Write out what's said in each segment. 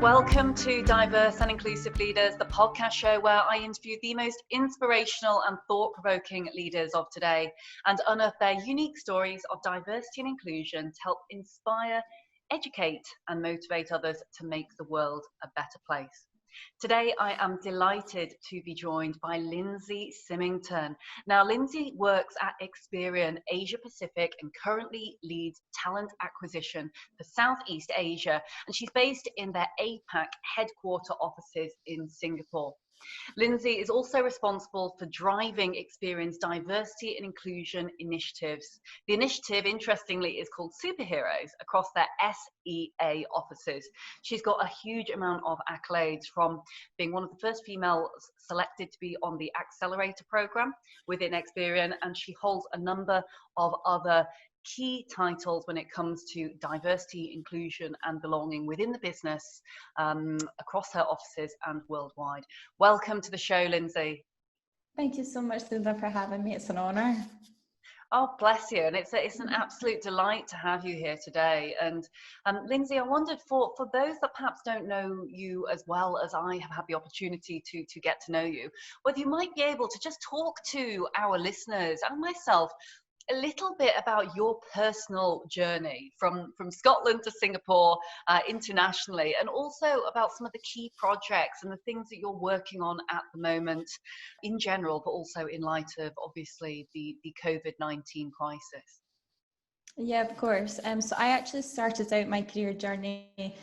Welcome to Diverse and Inclusive Leaders, the podcast show where I interview the most inspirational and thought-provoking leaders of today and unearth their unique stories of diversity and inclusion to help inspire, educate, and motivate others to make the world a better place. Today, I am delighted to be joined by Lynsey Symington. Now, Lynsey works at Experian Asia Pacific and currently leads talent acquisition for Southeast Asia, and she's based in their APAC headquarter offices in Singapore. Lynsey is also responsible for driving Experian's diversity and inclusion initiatives. The initiative, interestingly, is called Superheroes across their SEA offices. She's got a huge amount of accolades, from being one of the first females selected to be on the Accelerator program within Experian, and she holds a number of other key titles when it comes to diversity, inclusion and belonging within the business, across her offices and worldwide. Welcome to the show, Lynsey. Thank you so much, Linda, for having me. It's an honour. Oh, bless you. And it's an absolute delight to have you here today. And Lynsey, I wondered, for those that perhaps don't know you as well as I have had the opportunity to get to know you, whether you might be able to just talk to our listeners and myself a little bit about your personal journey from Scotland to Singapore, internationally, and also about some of the key projects and the things that you're working on at the moment in general, but also in light of obviously the COVID-19 crisis. Yeah, of course. So I actually started out my career journey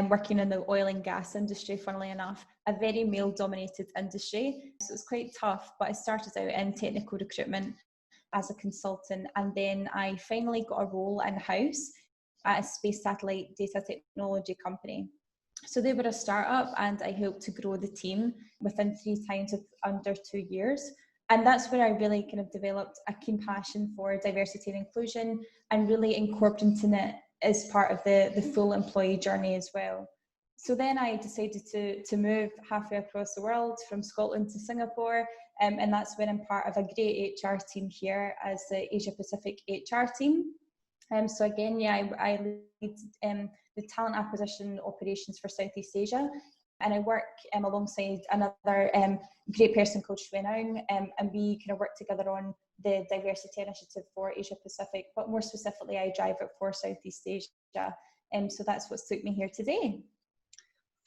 working in the oil and gas industry, funnily enough, a very male-dominated industry. So it was quite tough, but I started out in technical recruitment as a consultant, and then I finally got a role in-house at a space satellite data technology company. So they were a startup, and I helped to grow the team within 3 times of under 2 years. And that's where I really kind of developed a keen passion for diversity and inclusion, and really incorporating it as part of the full employee journey as well. So then I decided to move halfway across the world from Scotland to Singapore, and that's when I'm part of a great HR team here as the Asia Pacific HR team. So again, I lead the talent acquisition operations for Southeast Asia, and I work alongside another great person called Shuenong, and we kind of work together on the diversity initiative for Asia Pacific, but more specifically I drive it for Southeast Asia, so that's what's took me here today.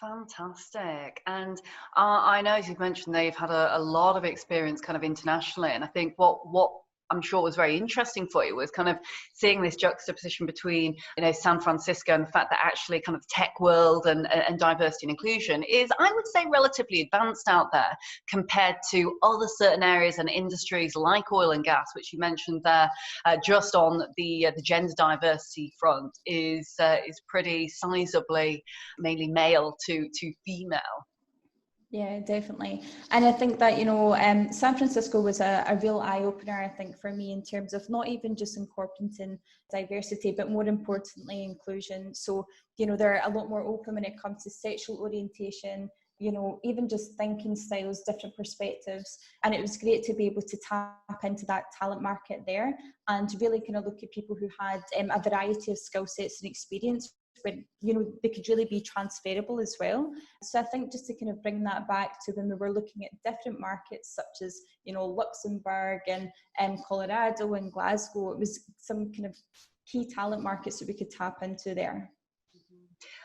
Fantastic. And I know, as you've mentioned, they've had a lot of experience kind of internationally. And I think what I'm sure was very interesting for you was kind of seeing this juxtaposition between, San Francisco and the fact that actually kind of tech world and diversity and inclusion is, I would say, relatively advanced out there compared to other certain areas and industries like oil and gas, which you mentioned there, just on the gender diversity front is pretty sizably mainly male to female. Yeah, definitely. And I think that, San Francisco was a real eye-opener, I think, for me in terms of not even just incorporating diversity, but more importantly, inclusion. So, they're a lot more open when it comes to sexual orientation, even just thinking styles, different perspectives. And it was great to be able to tap into that talent market there and really kind of look at people who had a variety of skill sets and experience, but they could really be transferable as well. So I think just to kind of bring that back to when we were looking at different markets such as Luxembourg and Colorado and Glasgow, it was some kind of key talent markets that we could tap into there.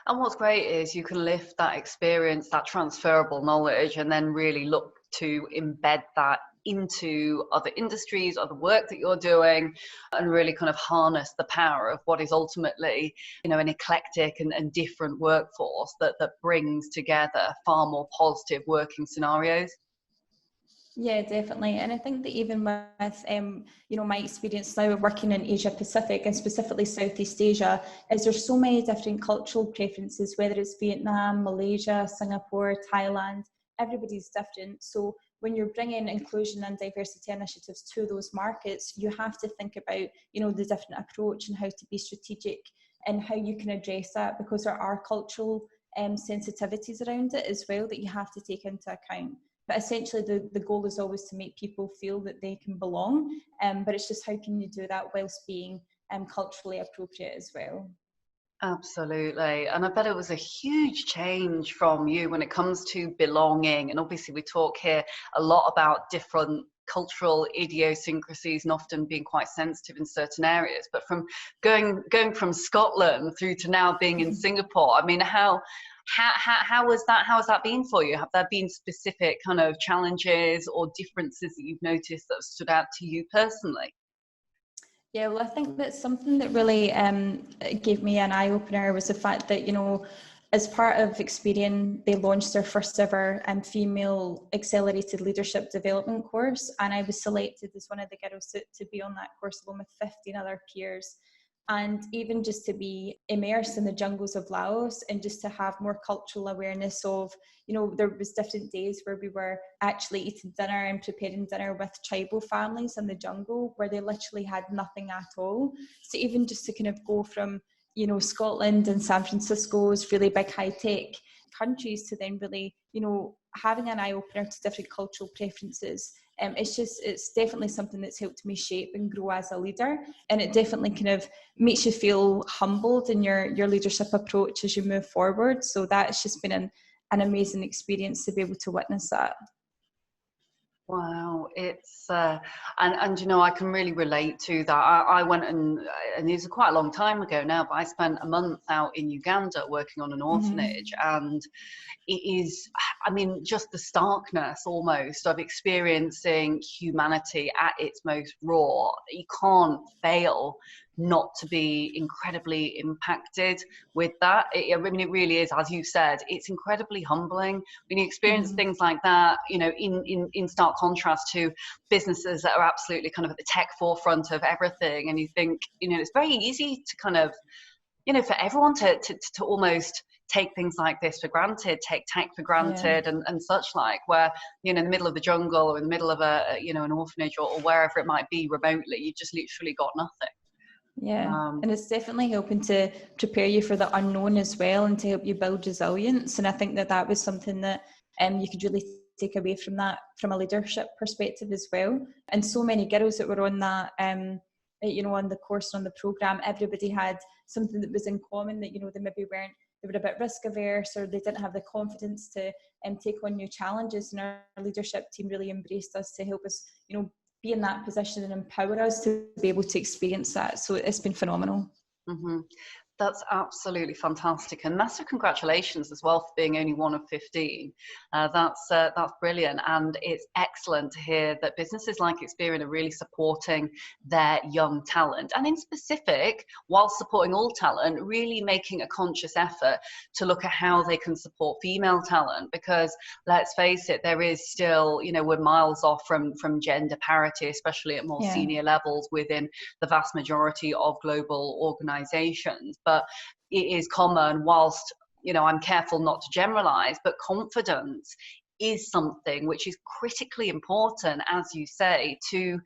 And what's great is you can lift that experience, that transferable knowledge, and then really look to embed that into other industries, other work that you're doing, and really kind of harness the power of what is ultimately, an eclectic and different workforce that brings together far more positive working scenarios. Yeah, definitely. And I think that even with, my experience now of working in Asia Pacific and specifically Southeast Asia, is there's so many different cultural preferences, whether it's Vietnam, Malaysia, Singapore, Thailand, everybody's different. So when you're bringing inclusion and diversity initiatives to those markets, you have to think about, the different approach and how to be strategic and how you can address that, because there are cultural sensitivities around it as well that you have to take into account. But essentially the goal is always to make people feel that they can belong, but it's just how can you do that whilst being culturally appropriate as well. Absolutely. And I bet it was a huge change from you when it comes to belonging. And obviously, we talk here a lot about different cultural idiosyncrasies and often being quite sensitive in certain areas. But from going from Scotland through to now being in Singapore, I mean, how was that? How has that been for you? Have there been specific kind of challenges or differences that you've noticed that have stood out to you personally? Yeah, well, I think that something that really gave me an eye-opener was the fact that, as part of Experian, they launched their first ever female accelerated leadership development course. And I was selected as one of the girls to be on that course along with 15 other peers. And even just to be immersed in the jungles of Laos and just to have more cultural awareness of, there was different days where we were actually eating dinner and preparing dinner with tribal families in the jungle where they literally had nothing at all. So even just to kind of go from, Scotland and San Francisco's really big high-tech countries to then really, having an eye-opener to different cultural preferences. It's definitely something that's helped me shape and grow as a leader. And it definitely kind of makes you feel humbled in your leadership approach as you move forward. So that's just been an amazing experience to be able to witness that. Wow, it's and I can really relate to that. I went and it was quite a long time ago now, but I spent a month out in Uganda working on an orphanage, and it is, I mean, just the starkness almost of experiencing humanity at its most raw. You can't fail not to be incredibly impacted with that. I mean, it really is, as you said, it's incredibly humbling when you experience things like that, in stark contrast to businesses that are absolutely kind of at the tech forefront of everything. And you think, it's very easy to kind of, for everyone to almost take things like this for granted, take tech for granted, and such like, where, in the middle of the jungle or in the middle of an orphanage or wherever it might be remotely, you've just literally got nothing. Yeah, and it's definitely helping to prepare you for the unknown as well and to help you build resilience. And I think that was something that you could really take away from that from a leadership perspective as well. And so many girls that were on that, on the course, on the programme, everybody had something that was in common, that, they maybe weren't, they were a bit risk averse or they didn't have the confidence to take on new challenges. And our leadership team really embraced us to help us, be in that position and empower us to be able to experience that. So it's been phenomenal. Mm-hmm. That's absolutely fantastic, and massive congratulations as well for being only one of 15. That's brilliant, and it's excellent to hear that businesses like Experian are really supporting their young talent, and in specific, while supporting all talent, really making a conscious effort to look at how they can support female talent. Because let's face it, there is still, we're miles off from gender parity, especially at more senior levels within the vast majority of global organizations. But it is common, whilst, I'm careful not to generalize, but confidence is something which is critically important, as you say, to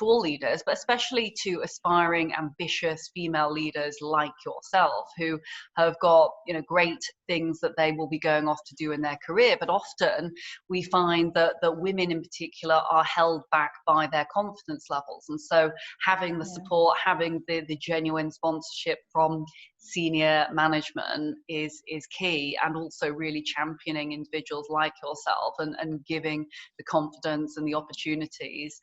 all leaders, but especially to aspiring, ambitious female leaders like yourself, who have got, great things that they will be going off to do in their career. But often we find that women in particular are held back by their confidence levels. And so having the support, having the genuine sponsorship from senior management is key, and also really championing individuals like yourself and giving the confidence and the opportunities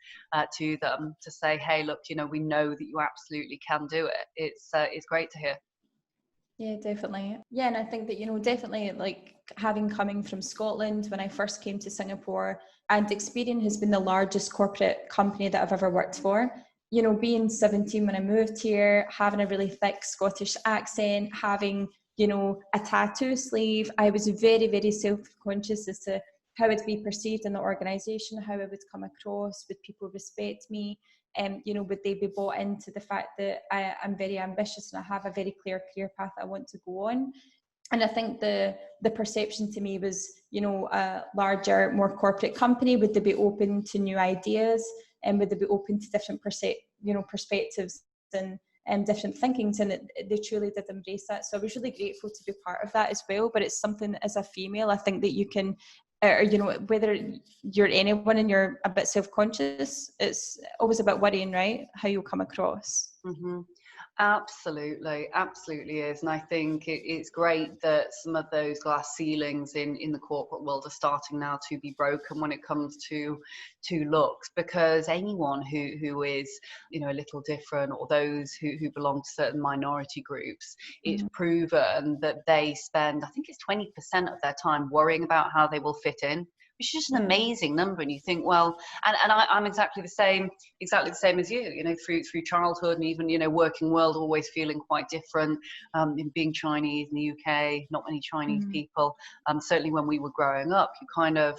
to them to say, hey, look, we know that you absolutely can do it. It's great to hear. Yeah, definitely. Yeah, and I think that, definitely, like, coming from Scotland when I first came to Singapore, and Experian has been the largest corporate company that I've ever worked for. Being 17 when I moved here, having a really thick Scottish accent, having, a tattoo sleeve, I was very, very self-conscious as to how I'd be perceived in the organisation, how I would come across, would people respect me? Would they be bought into the fact that I'm very ambitious and I have a very clear career path I want to go on? And I think the perception to me was, a larger, more corporate company, would they be open to new ideas, and would they be open to different perspectives and different thinkings? And they truly did embrace that. So I was really grateful to be part of that as well. But it's something, as a female, I think that you can, or, whether you're anyone and you're a bit self-conscious, it's always about worrying, right, how you'll come across. Mm-hmm. Absolutely, absolutely is. And I think it's great that some of those glass ceilings in the corporate world are starting now to be broken when it comes to looks, because anyone who is, you know, a little different, or those who belong to certain minority groups, it's Mhm. proven that they spend, I think it's 20% of their time worrying about how they will fit in, which is just an Yeah, amazing number. And you think, well, I'm exactly the same as you know, through childhood, and even, you know, working world, always feeling quite different. In being Chinese in the UK, not many Chinese mm, people. Certainly when we were growing up, you kind of,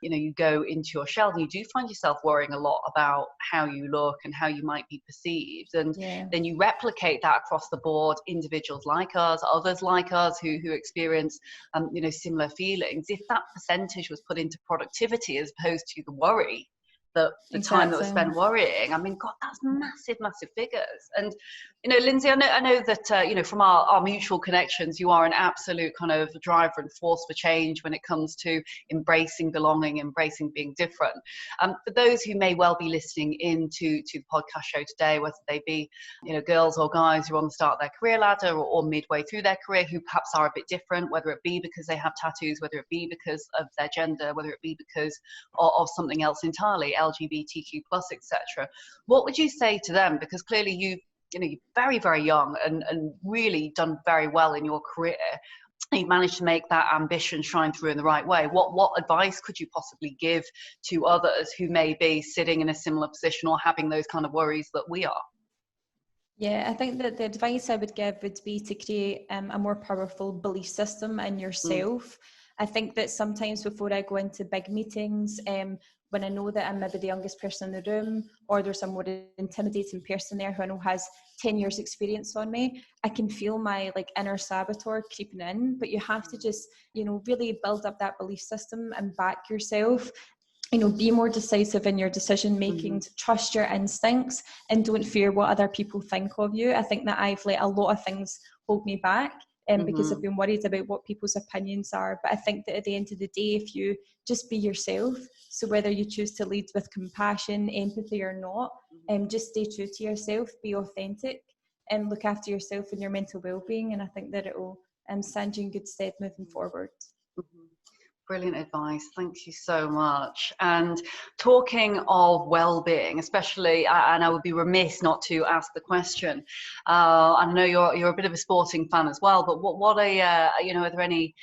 you know, you go into your shell and you do find yourself worrying a lot about how you look and how you might be perceived. And yeah, then you replicate that across the board, individuals like us, others like us who experience, you know, similar feelings. If that percentage was put into productivity as opposed to the worry, the time that was exactly. spent worrying. I mean, God, that's massive, massive figures. And, you know, Lynsey, I know that, you know, from our mutual connections, you are an absolute kind of driver and force for change when it comes to embracing belonging, embracing being different. For those who may well be listening into the podcast show today, whether they be, you know, girls or guys who are on the start of their career ladder, or midway through their career, who perhaps are a bit different, whether it be because they have tattoos, whether it be because of their gender, whether it be because of something else entirely, LGBTQ plus, etc. What would you say to them? Because clearly you know, you're very, very young and really done very well in your career. You've managed to make that ambition shine through in the right way. What advice could you possibly give to others who may be sitting in a similar position or having those kind of worries that we are? Yeah, I think that the advice I would give would be to create a more powerful belief system in Mm, yourself. I think that sometimes before I go into big meetings, when I know that I'm maybe the youngest person in the room, or there's a more intimidating person there who I know has 10 years experience on me, I can feel my like inner saboteur creeping in. But you have to just, you know, really build up that belief system and back yourself, you know, be more decisive in your decision making, mhm, trust your instincts, and don't fear what other people think of you. I think that I've let a lot of things hold me back, because I've mhm, been worried about what people's opinions are. But I think that at the end of the day, if you just be yourself, so whether you choose to lead with compassion, empathy or not, mhm, just stay true to yourself, be authentic, and look after yourself and your mental well-being, and I think that it will stand you in good stead moving forward. mhm. Brilliant advice. Thank you so much. And talking of well-being, especially, and I would be remiss not to ask the question. I know you're a bit of a sporting fan as well, but what are you know, are there any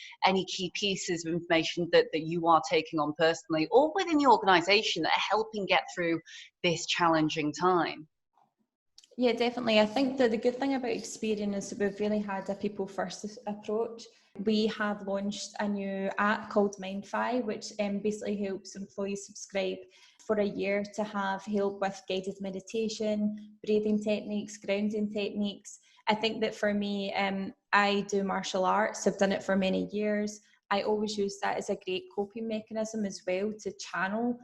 key pieces of information that you are taking on personally or within the organisation that are helping get through this challenging time? Yeah, definitely. I think that the good thing about Experian is that we've really had a people first approach. We have launched a new app called MindFi, which basically helps employees subscribe for a year to have help with guided meditation, breathing techniques, grounding techniques. I think that for me, I do martial arts. I've done it for many years. I always use that as a great coping mechanism as well, to channel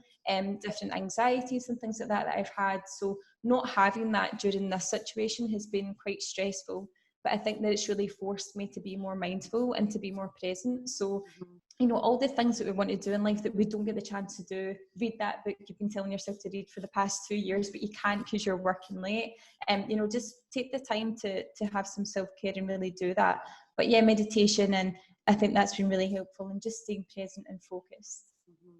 different anxieties and things like that I've had. So not having that during this situation has been quite stressful, but I think that it's really forced me to be more mindful and to be more present. So, Mhm. you know, all the things that we want to do in life that we don't get the chance to do, read that book you've been telling yourself to read for the past 2 years, but you can't because you're working late. And, you know, just take the time to have some self-care and really do that. But yeah, meditation, and I think that's been really helpful, and just staying present and focused. Mhm.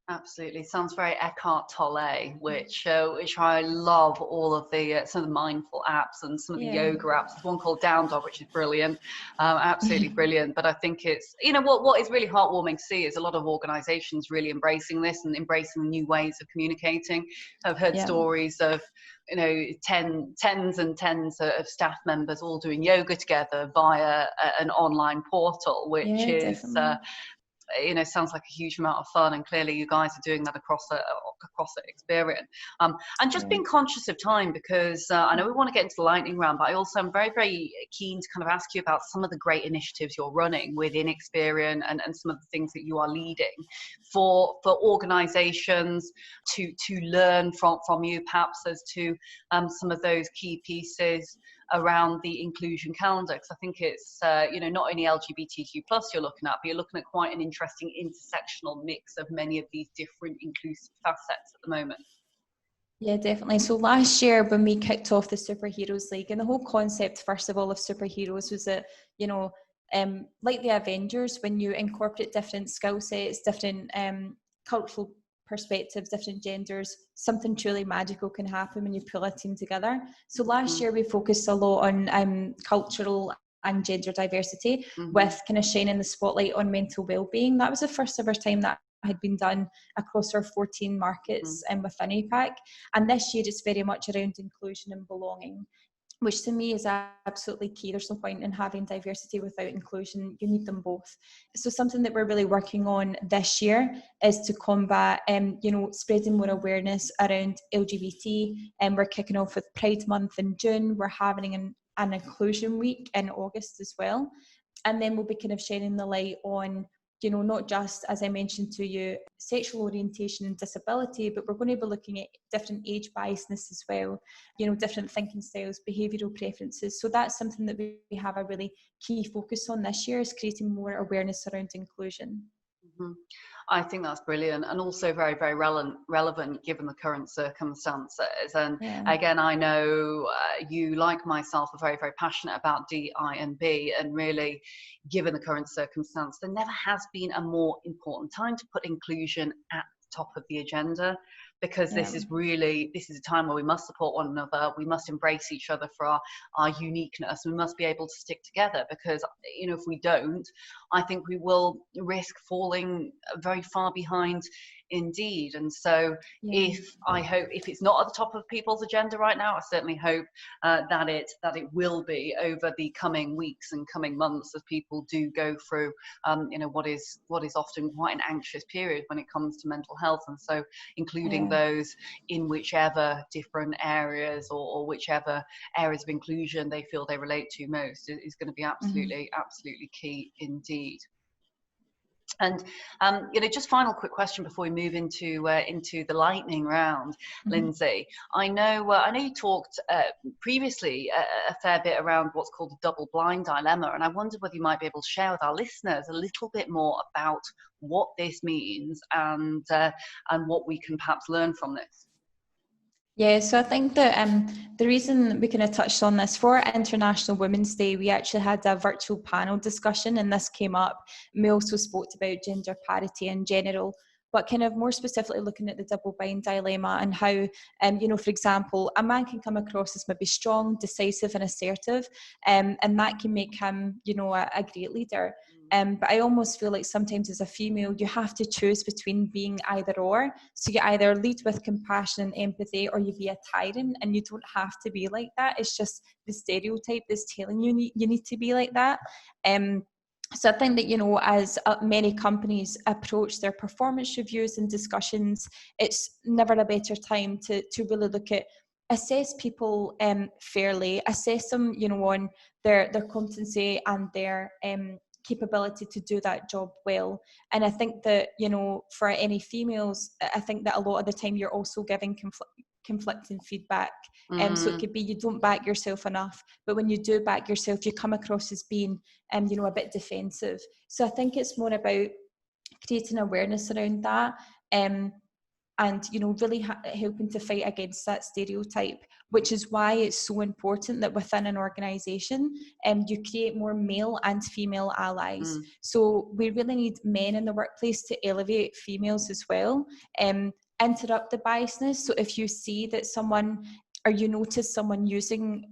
Absolutely, sounds very Eckhart Tolle, which I love. All of the some of the mindful apps and some of the Yeah. yoga apps. There's one called Down Dog, which is brilliant, Yeah. absolutely brilliant. But I think it's, you know, what is really heartwarming to see is a lot of organisations really embracing this and embracing new ways of communicating. I've heard Yeah. stories of, you know, tens and tens of staff members all doing yoga together via an online portal, which Yeah, is definitely. you know, sounds like a huge amount of fun, and clearly you guys are doing that across the Experian. And just Yeah. being conscious of time, because I know we want to get into the lightning round, but I also am very, very keen to kind of ask you about some of the great initiatives you're running within Experian, and some of the things that you are leading for organisations to learn from you, perhaps, as to some of those key pieces around the inclusion calendar, because I think it's you know, not only LGBTQ plus you're looking at, but you're looking at quite an interesting intersectional mix of many of these different inclusive facets at the moment. Yeah, definitely. So last year when we kicked off the Superheroes League, and the whole concept, first of all, of superheroes was that, like the Avengers, when you incorporate different skill sets, different cultural perspectives, different genders, something truly magical can happen when you pull a team together. So last year we focused a lot on cultural and gender diversity, with kind of shining the spotlight on mental well-being. That was the first ever time that had been done across our 14 markets and within APAC. And this year it's very much around inclusion and belonging, which to me is absolutely key. There's no point in having diversity without inclusion. You need them both. So something that we're really working on this year is to combat, spreading more awareness around LGBT. And we're kicking off with Pride Month in June. We're having an inclusion week in August as well. And then we'll be kind of shining the light on, not just, as I mentioned to you, sexual orientation and disability, but we're going to be looking at different age biasness as well, different thinking styles, behavioural preferences. So that's something that we have a really key focus on this year, is creating more awareness around inclusion. I think that's brilliant, and also very, very relevant given the current circumstances. And again, I know you, like myself, are very, very passionate about DI&B, and really, given the current circumstance, there never has been a more important time to put inclusion at the top of the agenda, because this is a time where we must support one another. We must embrace each other for our uniqueness. We must be able to stick together, because if we don't, I think we will risk falling very far behind indeed. And so if it's not at the top of people's agenda right now, I certainly hope that it will be over the coming weeks and coming months, as people do go through what is often quite an anxious period when it comes to mental health. And so including those in whichever different areas or whichever areas of inclusion they feel they relate to most is going to be absolutely key indeed. And just final quick question before we move into the lightning round, Lynsey. I know you talked previously a fair bit around what's called the double blind dilemma, and I wondered whether you might be able to share with our listeners a little bit more about what this means and what we can perhaps learn from this. Yeah, so I think that the reason we kind of touched on this, for International Women's Day, we actually had a virtual panel discussion, and this came up. We also spoke about gender parity in general, but kind of more specifically looking at the double bind dilemma and how, for example, a man can come across as maybe strong, decisive and assertive, and that can make him, a great leader. But I almost feel like sometimes as a female, you have to choose between being either or. So you either lead with compassion and empathy, or you be a tyrant, and you don't have to be like that. It's just the stereotype that's telling you you need to be like that. So I think that, as many companies approach their performance reviews and discussions, it's never a better time to really look at, assess people fairly, assess them, on their competency and their capability to do that job well. And I think that, for any females, I think that a lot of the time you're also giving conflicting feedback. So it could be you don't back yourself enough, but when you do back yourself, you come across as being a bit defensive. So I think it's more about creating awareness around that, and really helping to fight against that stereotype, which is why it's so important that within an organisation you create more male and female allies. So we really need men in the workplace to elevate females as well, interrupt the biasness. So if you see that someone, or you notice someone using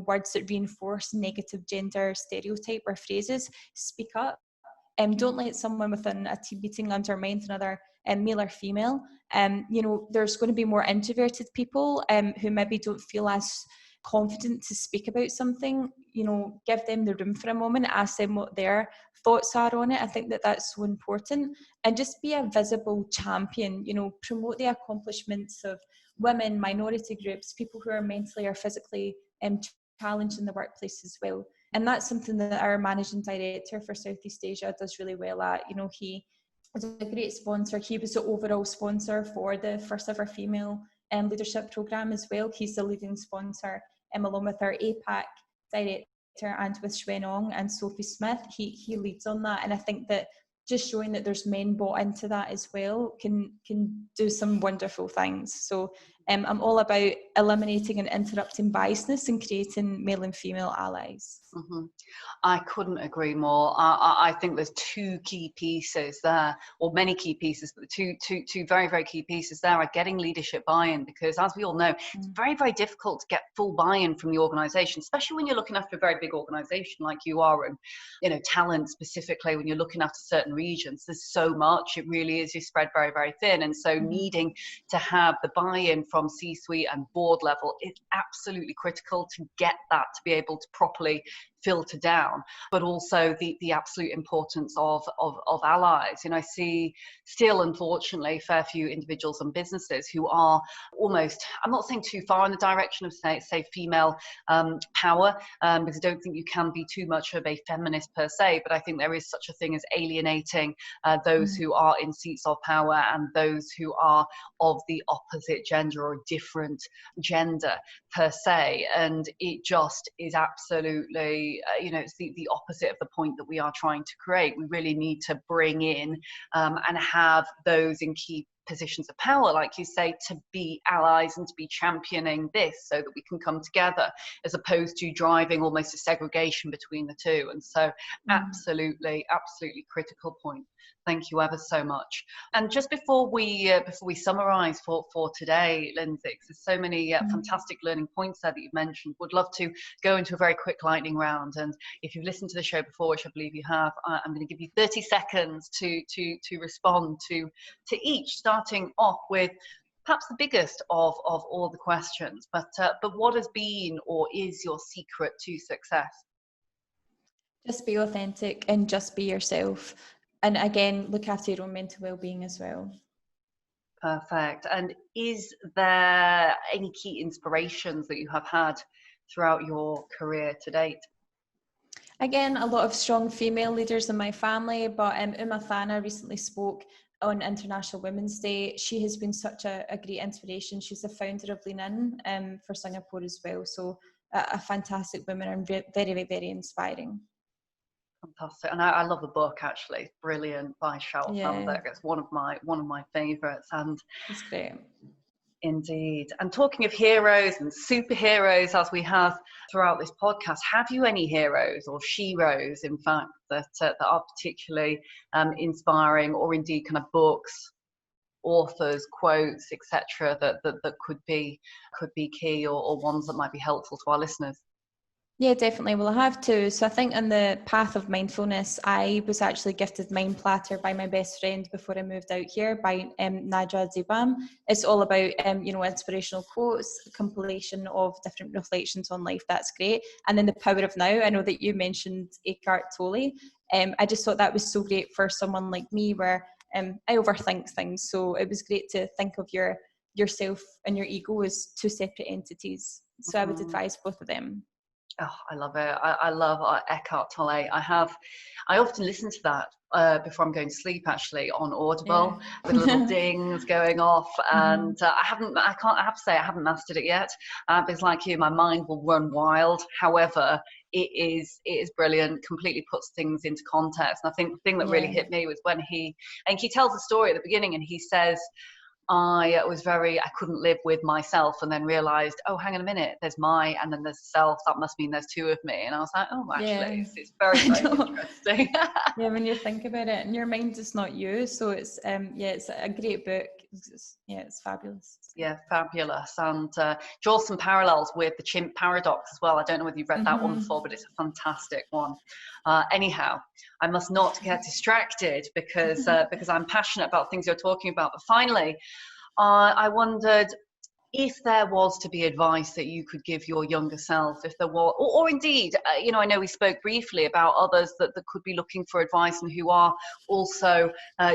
words that reinforce negative gender stereotype or phrases, speak up. Don't let someone within a team meeting undermine another male or female. There's going to be more introverted people who maybe don't feel as confident to speak about something. Give them the room for a moment, ask them what their thoughts are on it. I think that that's so important. And just be a visible champion, promote the accomplishments of women, minority groups, people who are mentally or physically challenged in the workplace as well. And that's something that our managing director for Southeast Asia does really well at. He is a great sponsor. He was the overall sponsor for the first ever female leadership program as well. He's the leading sponsor, along with our APAC director, and with Xuan Ong and Sophie Smith. He leads on that. And I think that just showing that there's men bought into that as well can do some wonderful things. So I'm all about eliminating and interrupting biasness and creating male and female allies. Mm-hmm. I couldn't agree more. I think there's two key pieces there, or many key pieces, but two very, very key pieces there are getting leadership buy-in, because as we all know, it's very, very difficult to get full buy-in from the organization, especially when you're looking after a very big organization like you are, and, you know, talent specifically, when you're looking after certain regions, there's so much, it really is, you spread very, very thin. And so needing to have the buy-in from C-suite and board level is absolutely critical to get that to be able to properly filter down, but also the absolute importance of allies. You know, I see still, unfortunately, a fair few individuals and businesses who are almost, I'm not saying too far in the direction of say female power, because I don't think you can be too much of a feminist per se, but I think there is such a thing as alienating those who are in seats of power and those who are of the opposite gender or different gender per se. And it just is absolutely, you know, it's the opposite of the point that we are trying to create. We really need to bring in and have those in key positions of power, like you say, to be allies and to be championing this so that we can come together, as opposed to driving almost a segregation between the two. And so absolutely critical point. Thank you ever so much. And just before we summarize for today, Lynsey, there's so many fantastic learning points there that you've mentioned. Would love to go into a very quick lightning round. And if you've listened to the show before, which I believe you have, I'm going to give you 30 seconds to respond to each, starting off with perhaps the biggest of all the questions. But what has been or is your secret to success? Just be authentic and just be yourself. And again, look after your own mental well-being as well. Perfect. And is there any key inspirations that you have had throughout your career to date? Again, a lot of strong female leaders in my family, but Uma Thana recently spoke on International Women's Day. She has been such a great inspiration. She's the founder of Lean In for Singapore as well. So a fantastic woman and very, very inspiring. Fantastic. And I love the book, actually. It's brilliant, by Sheryl Sandberg. It's one of my favorites. And it's great. Indeed. And talking of heroes and superheroes, as we have throughout this podcast, have you any heroes or sheroes, in fact, that are particularly inspiring, or indeed kind of books, authors, quotes, etc., that could be key, or ones that might be helpful to our listeners? Yeah, definitely. Well, I have two. So I think on the path of mindfulness, I was actually gifted Mind Platter by my best friend before I moved out here, by Nadja Zibam. It's all about, inspirational quotes, a compilation of different reflections on life. That's great. And then the power of now. I know that you mentioned Eckhart Tolle. I just thought that was so great for someone like me, where I overthink things. So it was great to think of yourself and your ego as two separate entities. So I would advise both of them. Oh, I love it. I love Eckhart Tolle. I often listen to that before I'm going to sleep, actually, on Audible, with little dings going off. And I have to say, I haven't mastered it yet. Because like you, my mind will run wild. However, it is brilliant, completely puts things into context. And I think the thing that really hit me was when he tells a story at the beginning, and he says, I couldn't live with myself, and then realized, oh, hang on a minute, there's my, and then there's self, that must mean there's two of me. And I was like, oh, actually, it's very, very interesting. Yeah, when you think about it, and your mind is not you. So it's, it's a great book. It's fabulous. Yeah, fabulous. And draws some parallels with the chimp paradox as well. I don't know whether you've read that one before, but it's a fantastic one. Anyhow, I must not get distracted because I'm passionate about things you're talking about. But finally, I wondered if there was to be advice that you could give your younger self, if there were, or indeed, I know we spoke briefly about others that could be looking for advice and who are also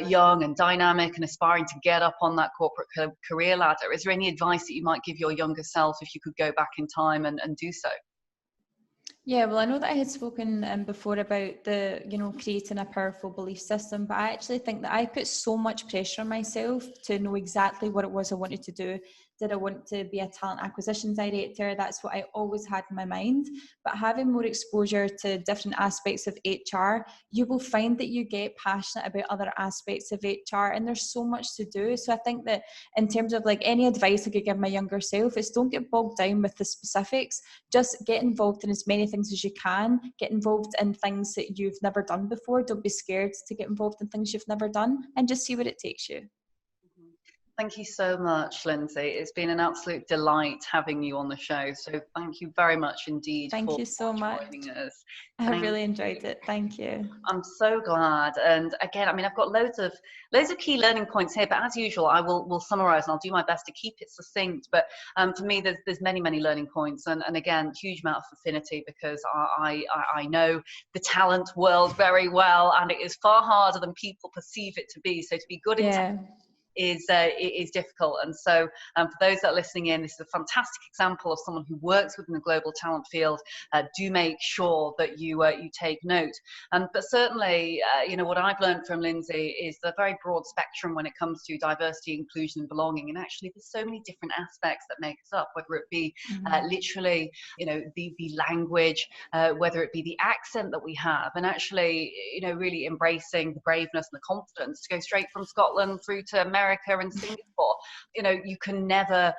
young and dynamic and aspiring to get up on that corporate career ladder. Is there any advice that you might give your younger self if you could go back in time and do so? Yeah, well, I know that I had spoken before about creating a powerful belief system, but I actually think that I put so much pressure on myself to know exactly what it was I wanted to do, did I want to be a talent acquisition director? That's what I always had in my mind. But having more exposure to different aspects of HR, you will find that you get passionate about other aspects of HR, and there's so much to do. So I think that in terms of like any advice I could give my younger self is don't get bogged down with the specifics. Just get involved in as many things as you can. Get involved in things that you've never done before. Don't be scared to get involved in things you've never done, and just see where it takes you. Thank you so much, Lynsey. It's been an absolute delight having you on the show. So thank you very much indeed Thank you so much. joining us. I really enjoyed it. Thank you. I'm so glad. And again, I mean, I've got loads of key learning points here, but as usual, I will summarize and I'll do my best to keep it succinct. But for me, there's many learning points, and again, huge amount of affinity, because I know the talent world very well, and it is far harder than people perceive it to be. So to be good in talent is difficult. And so for those that are listening in, this is a fantastic example of someone who works within the global talent field. Do make sure that you take note. But certainly, what I've learned from Lynsey is the very broad spectrum when it comes to diversity, inclusion, and belonging. And actually, there's so many different aspects that make us up, whether it be literally, the language, whether it be the accent that we have, and actually, really embracing the braveness and the confidence to go straight from Scotland through to America and Singapore. You can never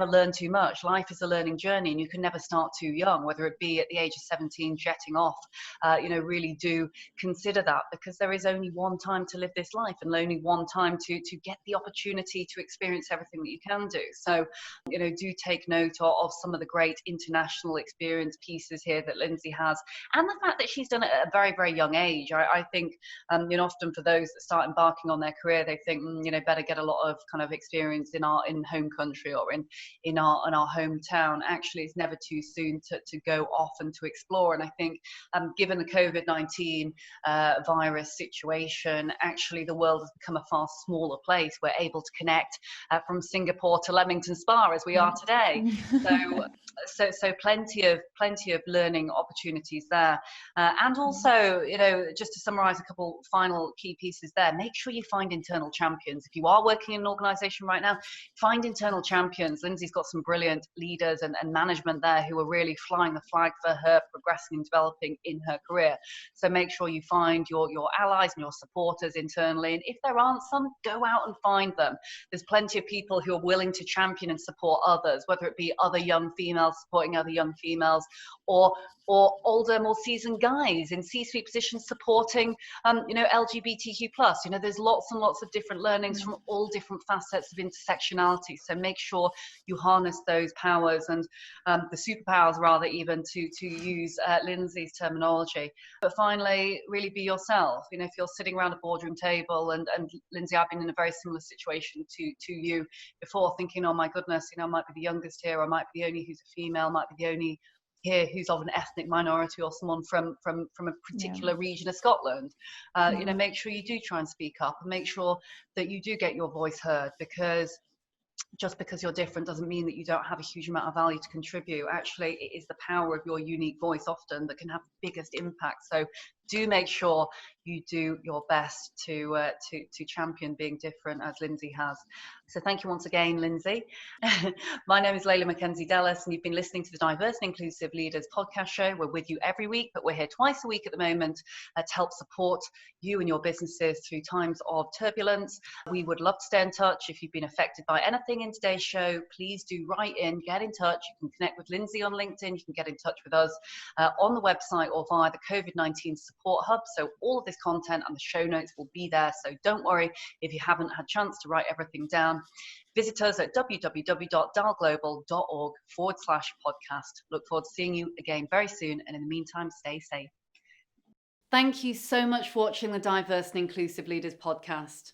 learn too much. Life is a learning journey, and you can never start too young, whether it be at the age of 17 jetting off. Really do consider that, because there is only one time to live this life, and only one time to get the opportunity to experience everything that you can do. So do take note of some of the great international experience pieces here that Lynsey has, and the fact that she's done it at a very, very young age. I think often for those that start embarking on their career, they think better get a lot of kind of experience in home country or in our hometown. Actually, it's never too soon to go off and to explore. And I think given the COVID-19 virus situation, actually the world has become a far smaller place. We're able to connect from Singapore to Leamington Spa as we are today. So plenty of learning opportunities there. And also, just to summarize a couple final key pieces there, make sure you find internal champions. If you are working in an organization right now, find internal champions. Lynsey's got some brilliant leaders and management there who are really flying the flag for her, progressing and developing in her career. So make sure you find your allies and your supporters internally. And if there aren't some, go out and find them. There's plenty of people who are willing to champion and support others, whether it be other young females supporting other young females, or older, more seasoned guys in C-suite positions supporting, LGBTQ+. There's lots and lots of different learnings from all different facets of intersectionality. So make sure you harness those powers, and the superpowers, rather, even to use Lynsey's terminology. But finally, really be yourself. If you're sitting around a boardroom table, and Lynsey, I've been in a very similar situation to you before, thinking, oh my goodness, I might be the youngest here, I might be the only who's a female, might be the only here who's of an ethnic minority, or someone from a particular region of Scotland. Make sure you do try and speak up, and make sure that you do get your voice heard, because just because you're different doesn't mean that you don't have a huge amount of value to contribute. Actually, it is the power of your unique voice often that can have the biggest impact. So do make sure you do your best to champion being different, as Lynsey has. So thank you once again, Lynsey. My name is Leila Mackenzie-Dellis, and you've been listening to the Diverse and Inclusive Leaders podcast show. We're with you every week, but we're here twice a week at the moment to help support you and your businesses through times of turbulence. We would love to stay in touch. If you've been affected by anything in today's show, please do write in, get in touch. You can connect with Lynsey on LinkedIn. You can get in touch with us on the website or via the COVID-19 support hub. So all of this content and the show notes will be there. So don't worry if you haven't had a chance to write everything down. Visit us at www.dalglobal.org/podcast. Look forward to seeing you again very soon. And in the meantime, stay safe. Thank you so much for watching the Diverse and Inclusive Leaders podcast.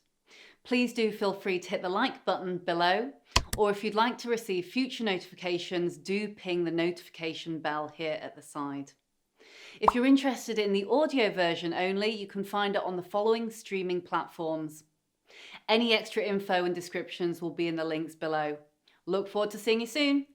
Please do feel free to hit the like button below, or if you'd like to receive future notifications, do ping the notification bell here at the side. If you're interested in the audio version only, you can find it on the following streaming platforms. Any extra info and descriptions will be in the links below. Look forward to seeing you soon.